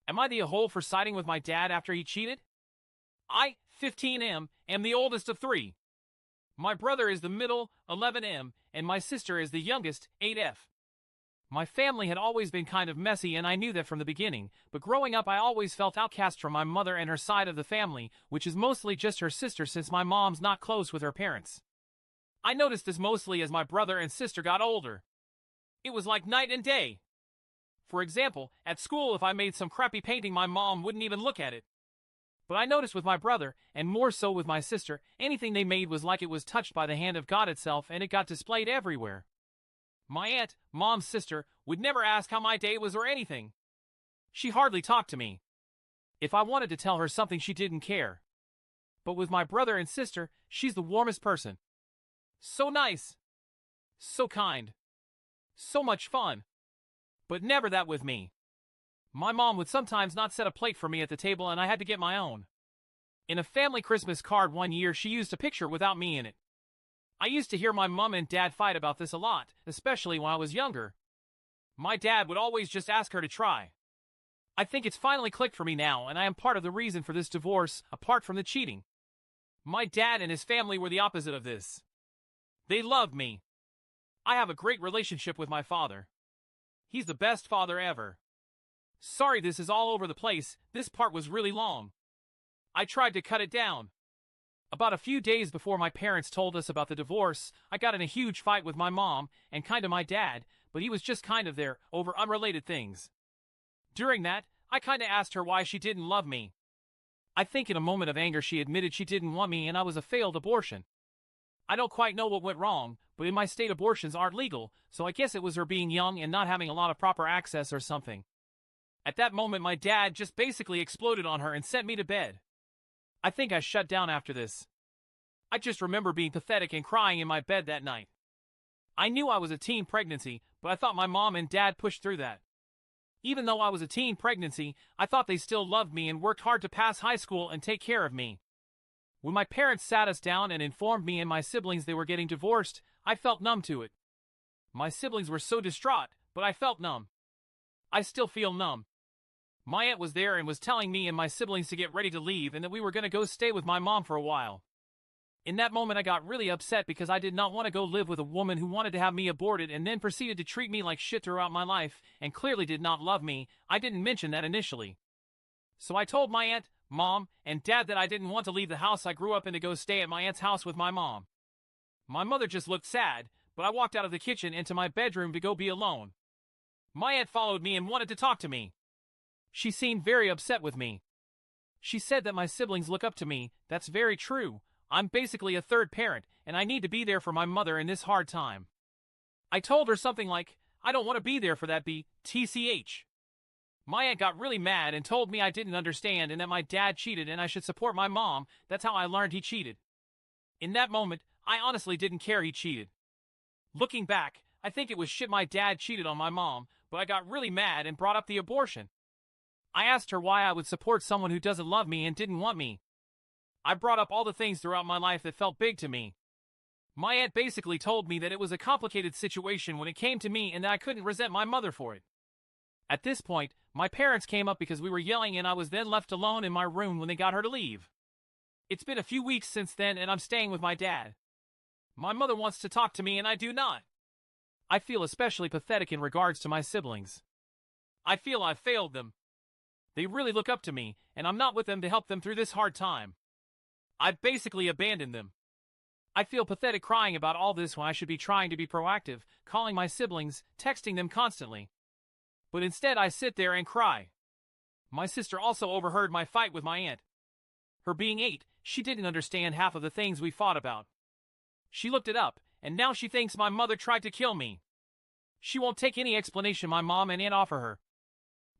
Am I the a-hole for siding with my dad after he cheated? I, 15M, am the oldest of three. My brother is the middle, 11M, and my sister is the youngest, 8F. My family had always been kind of messy and I knew that from the beginning, but growing up I always felt outcast from my mother and her side of the family, which is mostly just her sister since my mom's not close with her parents. I noticed this mostly as my brother and sister got older. It was like night and day. For example, at school if I made some crappy painting my mom wouldn't even look at it. But I noticed with my brother, and more so with my sister, anything they made was like it was touched by the hand of God itself and it got displayed everywhere. My aunt, mom's sister, would never ask how my day was or anything. She hardly talked to me. If I wanted to tell her something she didn't care. But with my brother and sister, she's the warmest person. So nice. So kind. So much fun. But never that with me. My mom would sometimes not set a plate for me at the table and I had to get my own. In a family Christmas card one year she used a picture without me in it. I used to hear my mom and dad fight about this a lot, especially when I was younger. My dad would always just ask her to try. I think it's finally clicked for me now and I am part of the reason for this divorce, apart from the cheating. My dad and his family were the opposite of this. They loved me. I have a great relationship with my father. He's the best father ever. Sorry this is all over the place, this part was really long. I tried to cut it down. About a few days before my parents told us about the divorce, I got in a huge fight with my mom and kinda my dad, but he was just kind of there, over unrelated things. During that, I kinda asked her why she didn't love me. I think in a moment of anger she admitted she didn't want me and I was a failed abortion. I don't quite know what went wrong, but in my state abortions aren't legal, so I guess it was her being young and not having a lot of proper access or something. At that moment my dad just basically exploded on her and sent me to bed. I think I shut down after this. I just remember being pathetic and crying in my bed that night. I knew I was a teen pregnancy, but I thought my mom and dad pushed through that. Even though I was a teen pregnancy, I thought they still loved me and worked hard to pass high school and take care of me. When my parents sat us down and informed me and my siblings they were getting divorced, I felt numb to it. My siblings were so distraught, but I felt numb. I still feel numb. My aunt was there and was telling me and my siblings to get ready to leave and that we were going to go stay with my mom for a while. In that moment I got really upset because I did not want to go live with a woman who wanted to have me aborted and then proceeded to treat me like shit throughout my life and clearly did not love me. I didn't mention that initially. So I told my aunt, mom, and dad that I didn't want to leave the house I grew up in to go stay at my aunt's house with my mom. My mother just looked sad, but I walked out of the kitchen into my bedroom to go be alone. My aunt followed me and wanted to talk to me. She seemed very upset with me. She said that my siblings look up to me. That's very true. I'm basically a third parent, and I need to be there for my mother in this hard time. I told her something like, I don't want to be there for that TCH. My aunt got really mad and told me I didn't understand and that my dad cheated and I should support my mom. That's how I learned he cheated. In that moment, I honestly didn't care he cheated. Looking back, I think it was shit my dad cheated on my mom, but I got really mad and brought up the abortion. I asked her why I would support someone who doesn't love me and didn't want me. I brought up all the things throughout my life that felt big to me. My aunt basically told me that it was a complicated situation when it came to me and that I couldn't resent my mother for it. At this point, my parents came up because we were yelling and I was then left alone in my room when they got her to leave. It's been a few weeks since then and I'm staying with my dad. My mother wants to talk to me and I do not. I feel especially pathetic in regards to my siblings. I feel I've failed them. They really look up to me, and I'm not with them to help them through this hard time. I've basically abandoned them. I feel pathetic crying about all this when I should be trying to be proactive, calling my siblings, texting them constantly. But instead I sit there and cry. My sister also overheard my fight with my aunt. Her being 8, she didn't understand half of the things we fought about. She looked it up, and now she thinks my mother tried to kill me. She won't take any explanation my mom and aunt offer her.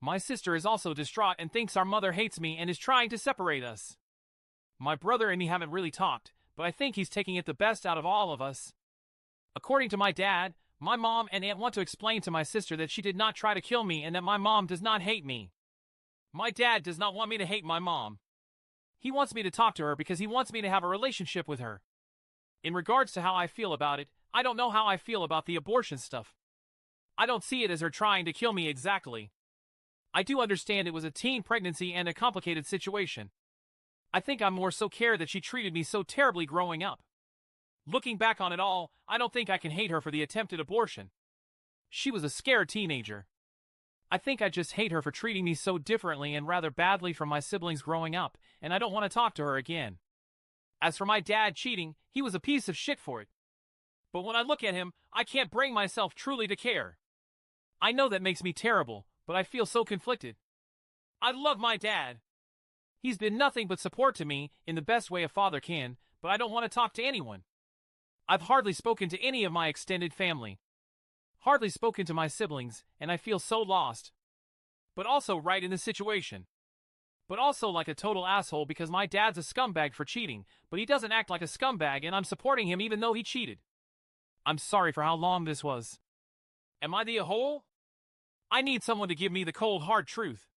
My sister is also distraught and thinks our mother hates me and is trying to separate us. My brother and me haven't really talked, but I think he's taking it the best out of all of us. According to my dad, my mom and aunt want to explain to my sister that she did not try to kill me and that my mom does not hate me. My dad does not want me to hate my mom. He wants me to talk to her because he wants me to have a relationship with her. In regards to how I feel about it, I don't know how I feel about the abortion stuff. I don't see it as her trying to kill me exactly. I do understand it was a teen pregnancy and a complicated situation. I think I'm more so care that she treated me so terribly growing up. Looking back on it all, I don't think I can hate her for the attempted abortion. She was a scared teenager. I think I just hate her for treating me so differently and rather badly from my siblings growing up, and I don't want to talk to her again. As for my dad cheating, he was a piece of shit for it. But when I look at him, I can't bring myself truly to care. I know that makes me terrible, but I feel so conflicted. I love my dad. He's been nothing but support to me in the best way a father can, but I don't want to talk to anyone. I've hardly spoken to any of my extended family. Hardly spoken to my siblings, and I feel so lost. But also right in the situation. But also like a total asshole because my dad's a scumbag for cheating, but he doesn't act like a scumbag and I'm supporting him even though he cheated. I'm sorry for how long this was. Am I the a-hole? I need someone to give me the cold hard truth.